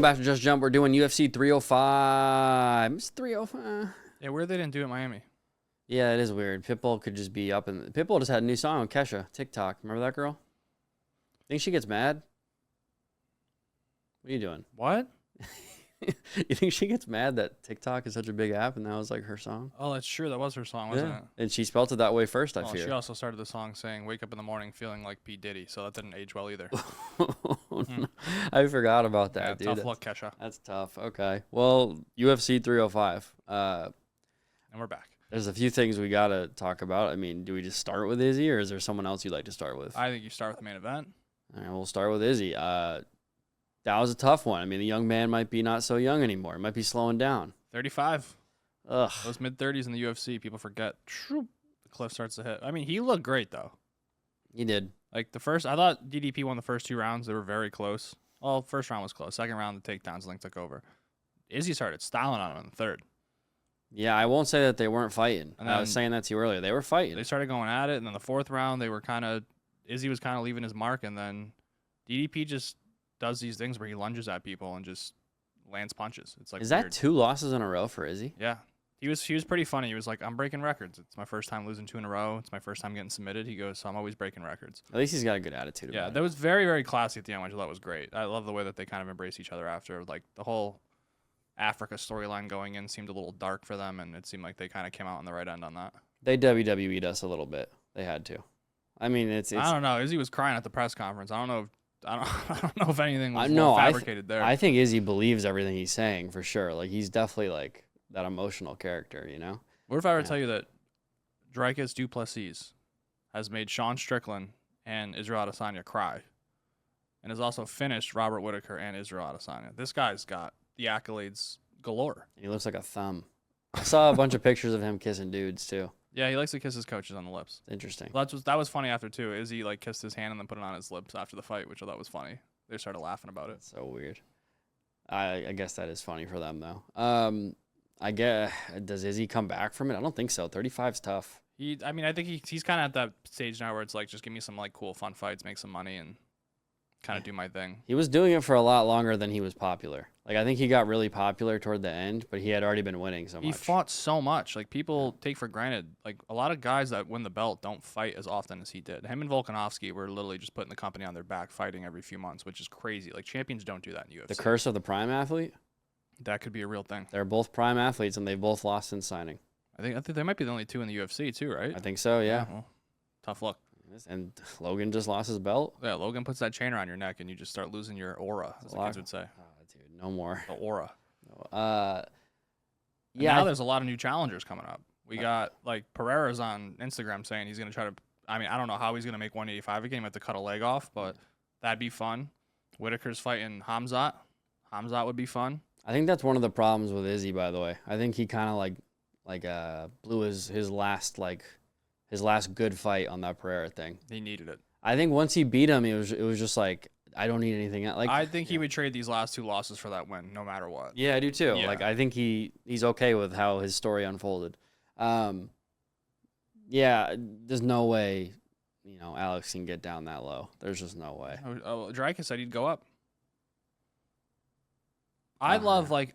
Welcome back to Just Jump. We're doing UFC 305. It's 305. Yeah, weird they didn't do it in Miami. Yeah, it is weird. Pitbull could just be up in... Pitbull just had a new song on Kesha, TikTok. Remember that girl? Think she gets mad? What are you doing? What? You think she gets mad that TikTok is such a big app and that was like her song? Oh, that's true. That was her song, wasn't it? And she spelt it that way first, I fear. She also started the song saying, wake up in the morning feeling like P. Diddy, so that didn't age well either. I forgot about that, Yeah, dude. tough luck, Kesha. That's tough. Okay. Well, UFC 305. And we're back. There's a few things we got to talk about. I mean, do we just start with Izzy, or is there someone else you'd like to start with? I think you start with the main event. All right, we'll start with Izzy. That was a tough one. I mean, the young man might be not so young anymore. He might be slowing down. 35. Ugh. Those mid-30s in the UFC, people forget. The cliff starts to hit. I mean, he looked great, though. He did. Like, I thought DDP won the first 2 rounds. They were very close. Well, first round was close. Second round, the takedowns, Link took over. Izzy started styling on him in the third. Yeah, I won't say that they weren't fighting. And I was saying that to you earlier. They were fighting. They started going at it, and then the fourth round, Izzy was kind of leaving his mark, and then DDP just does these things where he lunges at people and just lands punches. It's like Is weird. that 2 losses in a row for Izzy? Yeah. He was pretty funny. He was like, I'm breaking records. It's my first time losing 2 in a row. It's my first time getting submitted. He goes, so I'm always breaking records. At least he's got a good attitude Yeah, about that was very, very classy at the end, which I thought was great. I love the way that they kind of embrace each other after. Like, the whole Africa storyline going in seemed a little dark for them, and it seemed like they kind of came out on the right end on that. They WWE'd us a little bit. They had to. I mean, it's I don't know. Izzy was crying at the press conference. I don't know if anything was fabricated there. I think Izzy believes everything he's saying for sure. Like, he's definitely like that emotional character, you know? What if I were to tell you that Dricus du Plessis has made Sean Strickland and Israel Adesanya cry, and has also finished Robert Whittaker and Israel Adesanya? This guy's got the accolades galore. And he looks like a thumb. I saw a bunch of pictures of him kissing dudes too. Yeah, he likes to kiss his coaches on the lips. Interesting. That was funny after too. Izzy like kissed his hand and then put it on his lips after the fight, which I thought was funny. They started laughing about it. So weird. I guess that is funny for them though. I guess, does Izzy come back from it? I don't think so. 35's tough. I think he's kind of at that stage now where it's like, just give me some like cool, fun fights, make some money, and kind of do my thing. He was doing it for a lot longer than he was popular. Like, I think he got really popular toward the end, but he had already been winning so much. He fought so much. Like, people take for granted. Like, a lot of guys that win the belt don't fight as often as he did. Him and Volkanovski were literally just putting the company on their back, fighting every few months, which is crazy. Like, champions don't do that in UFC. The curse of the prime athlete? That could be a real thing. They're both prime athletes, and they've both lost since signing. I think they might be the only 2 in the UFC, too, right? I think so, yeah. Well, tough luck. And Logan just lost his belt. Yeah, Logan puts that chain around your neck, and you just start losing your aura, as the kids would say. Oh, dude, no more. The aura. Yeah. Now there's a lot of new challengers coming up. We got, like, Pereira's on Instagram saying he's going to try to, I don't know how he's going to make 185 again. He might have to cut a leg off, but that'd be fun. Whitaker's fighting Hamzat. Hamzat would be fun. I think that's one of the problems with Izzy, by the way. I think he kind of blew his last good fight on that Pereira thing. He needed it. I think once he beat him, it was just like, I don't need anything else. Like, I think he would trade these last 2 losses for that win, no matter what. Yeah, I do too. Yeah. Like, I think he's okay with how his story unfolded. Yeah, there's no way, Alex can get down that low. There's just no way. Oh, Dricus said he'd go up. I love, like,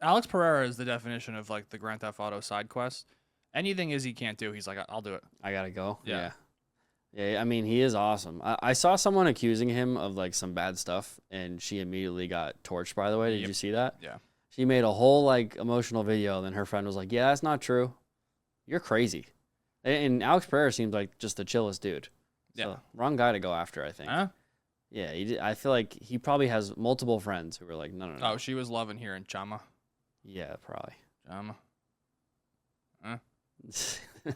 Alex Pereira is the definition of, like, the Grand Theft Auto side quest. Anything Izzy can't do, he's like, I'll do it. I gotta go. Yeah. Yeah, I mean, he is awesome. I saw someone accusing him of, like, some bad stuff, and she immediately got torched, by the way. Did you see that? Yeah. She made a whole, like, emotional video, and then her friend was like, yeah, that's not true. You're crazy. And Alex Pereira seems like just the chillest dude. So, Yeah. wrong guy to go after, I think. Huh? Yeah, I feel like he probably has multiple friends who were like, no. Oh, she was loving hearing Chama. Yeah, probably. Chama. Huh?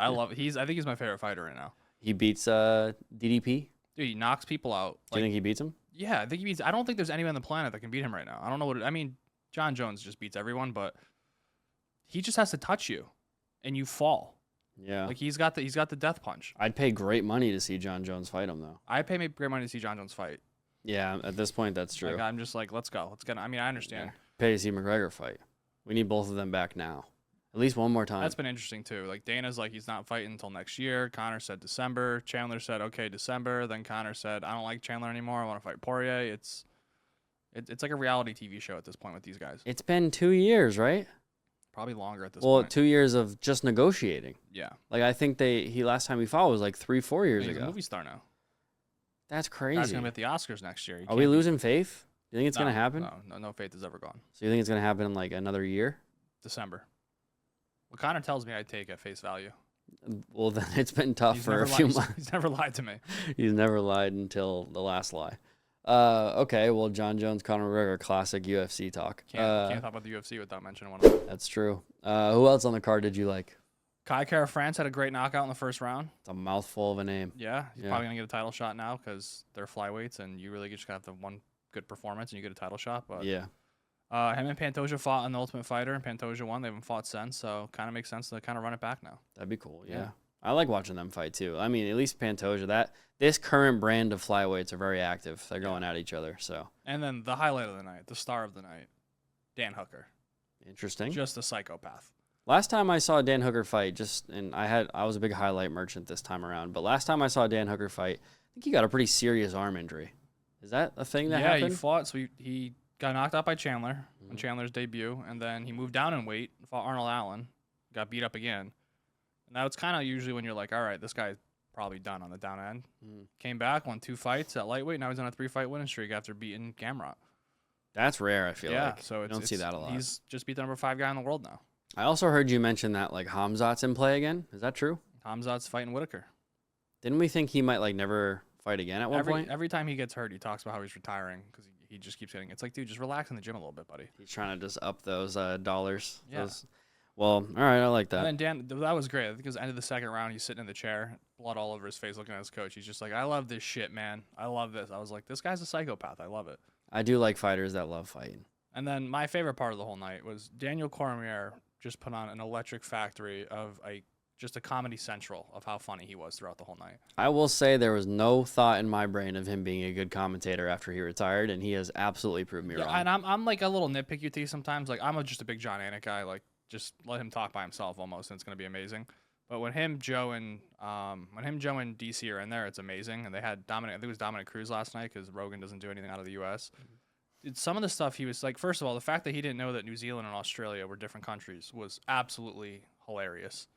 I love it. I think he's my favorite fighter right now. He beats DDP? Dude, he knocks people out. Do you think he beats him? Yeah, I think he beats. I don't think there's anyone on the planet that can beat him right now. I don't know what. John Jones just beats everyone, but he just has to touch you, and you fall. Yeah. Like he's got the death punch. I'd pay great money to see John Jones fight him, though. I pay great money to see John Jones fight. Yeah, at this point, that's true. Like, I'm just like, let's go. Let's get. I understand. Yeah. Pay to see McGregor fight. We need both of them back now. At least one more time. That's been interesting, too. Like, Dana's like, he's not fighting until next year. Connor said December. Chandler said, okay, December. Then Connor said, I don't like Chandler anymore. I want to fight Poirier. It's It's like a reality TV show at this point with these guys. It's been 2 years, right? Probably longer at this Well, point. 2 years of just negotiating. Yeah. Like I think he last time he fought was like 3-4 years He's ago. a movie star now. That's Guy's crazy. gonna be at the Oscars next year. Are we losing faith? Do you think it's gonna No, happen? No faith has ever gone. So you think it's gonna happen in like another year? December. What Connor tells me I'd take at face value. Well, then it's been tough for a few months. He's never lied to me. He's never lied until the last lie. Okay, well, John Jones, Conor McGregor, classic UFC talk. Can't talk about the UFC without mentioning one of them. That's true. Who else on the card did you like? Kai Kara France had a great knockout in the first round. It's a mouthful of a name. Yeah, he's probably gonna get a title shot now because they're flyweights, and you really just got the one good performance and you get a title shot. But Yeah. him and Pantoja fought in the Ultimate Fighter, and Pantoja won. They haven't fought since, so kind of makes sense to kind of run it back now. That'd be cool. Yeah. Yeah. I like watching them fight too. I mean, at least Pantoja. This current brand of flyweights are very active. They're going at each other. So And then the highlight of the night, the star of the night, Dan Hooker, interesting. just a psychopath. Last time I saw Dan Hooker fight, I was a big highlight merchant this time around. But last time I saw Dan Hooker fight, I think he got a pretty serious arm injury. Is that a thing that happened? Yeah, he fought. So he got knocked out by Chandler on Chandler's debut, and then he moved down in weight, fought Arnold Allen, got beat up again. And that was kind of usually when you're like, all right, this guy's probably done on the down end. Came back, won 2 fights at lightweight. Now he's on a 3-fight winning streak after beating Gamrot. That's rare, I feel like. Yeah, so you don't see that a lot. He's just beat the number 5 guy in the world now. I also heard you mention that like Hamzat's in play again. Is that true? Hamzat's fighting Whitaker. Didn't we think he might like never fight again at one point? Every time he gets hurt, he talks about how he's retiring because he just keeps getting. It's like, dude, just relax in the gym a little bit, buddy. He's trying to just up those dollars. Yeah. Well, all right, I like that. And then Dan, that was great. I think it was the end of the second round. He's sitting in the chair, blood all over his face, looking at his coach. He's just like, I love this shit, man. I love this. I was like, this guy's a psychopath. I love it. I do like fighters that love fighting. And then my favorite part of the whole night was Daniel Cormier just put on an electric factory of just a Comedy Central of how funny he was throughout the whole night. I will say there was no thought in my brain of him being a good commentator after he retired, and he has absolutely proved me wrong. And I'm like a little nitpicky with these sometimes. Like just a big John Anik guy. Like just let him talk by himself almost, and it's gonna be amazing. But when him, Joe, and DC are in there, it's amazing. And they had Dominic. I think it was Dominic Cruz last night because Rogan doesn't do anything out of the U.S. Some of the stuff he was like, first of all, the fact that he didn't know that New Zealand and Australia were different countries was absolutely hilarious.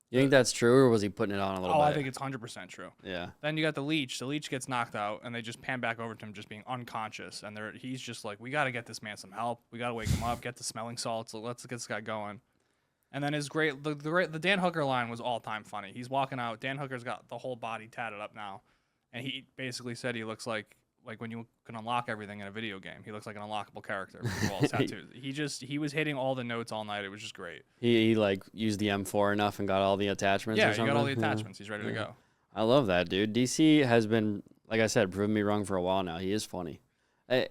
You think that's true, or was he putting it on a little bit? I think it's 100% true. Yeah. Then you got the Leech. The Leech gets knocked out, and they just pan back over to him just being unconscious. And he's just like, we got to get this man some help. We got to wake him up, get the smelling salts. Let's get this guy going. And then the Dan Hooker line was all-time funny. He's walking out. Dan Hooker's got the whole body tatted up now. And he basically said he looks like when you can unlock everything in a video game. He looks like an unlockable character with all his tattoos. He was hitting all the notes all night. It was just great. He like used the M4 enough and got all the attachments. Yeah, or something? he got all the attachments. He's ready to go. I love that, dude. DC has been, like I said, proving me wrong for a while now. He is funny.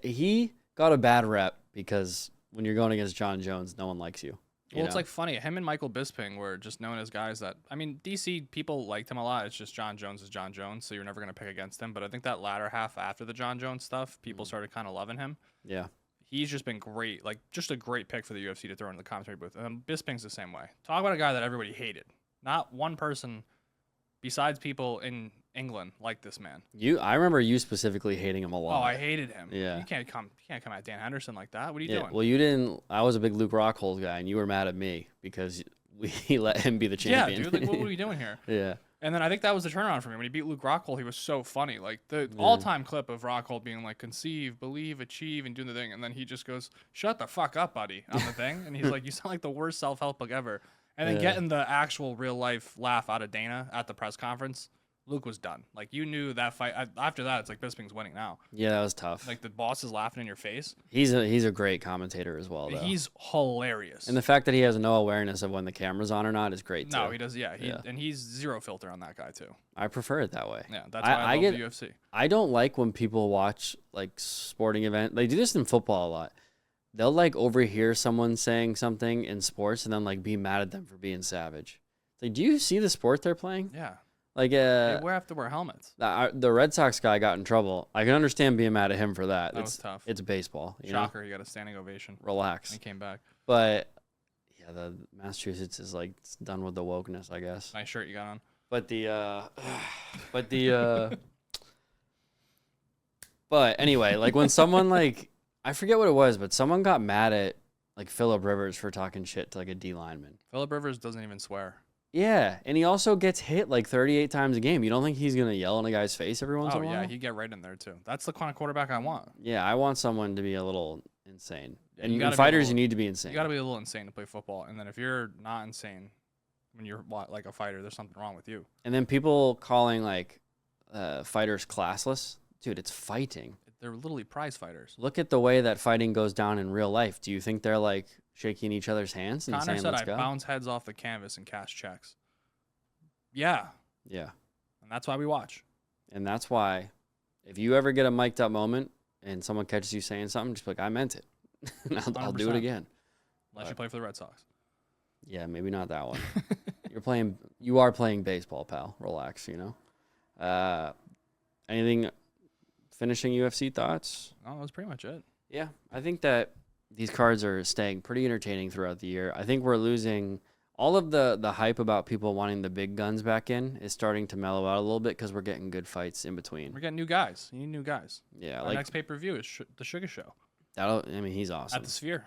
He got a bad rep because when you're going against John Jones, no one likes you. Well, it's like funny. Him and Michael Bisping were just known as guys that, I mean, DC people liked him a lot. It's just John Jones is John Jones, so you're never going to pick against him. But I think that latter half after the John Jones stuff, people started kind of loving him. Yeah. He's just been great, like just a great pick for the UFC to throw in the commentary booth. And Bisping's the same way. Talk about a guy that everybody hated. Not one person besides people in England liked this man. I remember you specifically hating him a lot. Oh, I hated him. Yeah. You can't come at Dan Henderson like that. What are you doing? Well, you didn't. I was a big Luke Rockhold guy, and you were mad at me because we let him be the champion. Yeah, dude. Like, what were you doing here? Yeah. And then I think that was the turnaround for me. When he beat Luke Rockhold, he was so funny. Like, the all-time clip of Rockhold being like, conceive, believe, achieve, and doing the thing. And then he just goes, shut the fuck up, buddy, on the thing. And he's like, you sound like the worst self-help book ever. And then getting the actual real-life laugh out of Dana at the press conference, Luke was done. Like, you knew that fight. After that, it's like Bisping's winning now. Yeah, that was tough. Like, the boss is laughing in your face. He's a great commentator as well, though. He's hilarious. And the fact that he has no awareness of when the camera's on or not is great, too. No, he does, yeah. And he's zero filter on that guy, too. I prefer it that way. Yeah, that's why I love the UFC. I don't like when people watch, like, sporting events. They do this in football a lot. They'll, like, overhear someone saying something in sports and then, like, be mad at them for being savage. Like, do you see the sport they're playing? Yeah. Like, we have to wear helmets. The Red Sox guy got in trouble. I can understand being mad at him for that. That was tough. It's baseball. Shocker, he got a standing ovation. Relax. And he came back. But, yeah, the Massachusetts is, like, done with the wokeness, I guess. Nice shirt you got on. But anyway, like, when someone, like, I forget what it was, but someone got mad at like Phillip Rivers for talking shit to like a D lineman. Phillip Rivers doesn't even swear. Yeah, and he also gets hit like 38 times a game. You don't think he's gonna yell in a guy's face every once in a while? Oh yeah, he'd get right in there too. That's the kind of quarterback I want. Yeah, I want someone to be a little insane. Yeah, and gotta fighters, you need to be insane. You got to be a little insane to play football. And then if you're not insane when you're like a fighter, there's something wrong with you. And then people calling like fighters classless. Dude, it's fighting. They're literally prize fighters. Look at the way that fighting goes down in real life. Do you think they're like shaking each other's hands and Connor saying, said, let's I go? bounce heads off the canvas and cash checks. Yeah. Yeah. And that's why we watch. And that's why if you ever get a mic'd up moment and someone catches you saying something, just be like, I meant it. And I'll do it again. Unless you play for the Red Sox. Yeah, maybe not that one. You are playing baseball, pal. Relax, you know. Anything finishing UFC thoughts? No, that was pretty much it. Yeah, I think that these cards are staying pretty entertaining throughout the year. I think we're losing all of the hype about people wanting the big guns back in is starting to mellow out a little bit because we're getting good fights in between. We're getting new guys. You need new guys. Yeah, Our next pay-per-view is the Sugar Show. He's awesome. At the Sphere.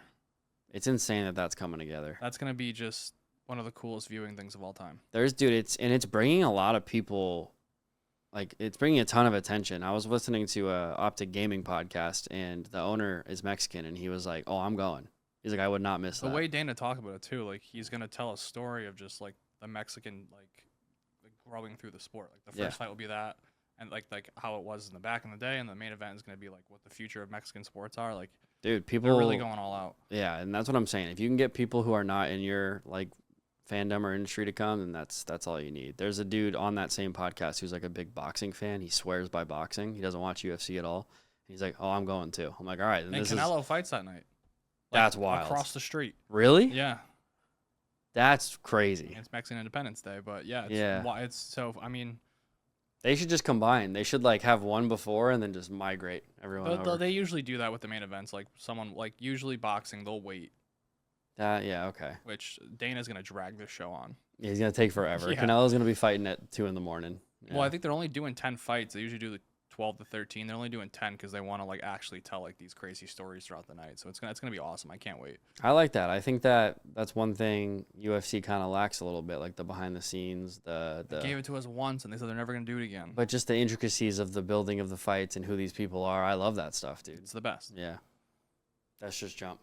It's insane that that's coming together. That's going to be just one of the coolest viewing things of all time. It's bringing a lot of people, like it's bringing a ton of attention. I was listening to a Optic Gaming podcast and the owner is Mexican and he was like, "Oh, I'm going." He's like, "I would not miss that." The way Dana talked about it too, like he's going to tell a story of just like the Mexican like growing through the sport. Like the first fight will be that and like how it was in the back in the day and the main event is going to be like what the future of Mexican sports are. Like dude, people they're really going all out. Yeah, and that's what I'm saying. If you can get people who are not in your like fandom or industry to come, then that's all you need. There's a dude on that same podcast who's like a big boxing fan. He swears by boxing. He doesn't watch UFC at all. He's like, "Oh, I'm going too." I'm like, "All right." And Canelo fights that night. That's wild. Across the street. Really? Yeah. That's crazy. It's Mexican Independence Day, but yeah, it's so I mean, they should just combine. They should like have one before and then just migrate everyone over. They usually do that with the main events. Like someone like usually boxing, they'll wait. Yeah, okay. Which Dana's gonna drag this show on. Yeah, he's gonna take forever. Yeah. Canelo's gonna be fighting at 2 a.m. Yeah. Well, I think they're only doing 10 fights. They usually do 12 to 13. They're only doing 10 because they want to like actually tell like these crazy stories throughout the night. So it's gonna be awesome. I can't wait. I like that. I think that's one thing UFC kind of lacks a little bit, like the behind the scenes. They gave it to us once, and they said they're never gonna do it again. But just the intricacies of the building of the fights and who these people are, I love that stuff, dude. It's the best. Yeah. That's just jump.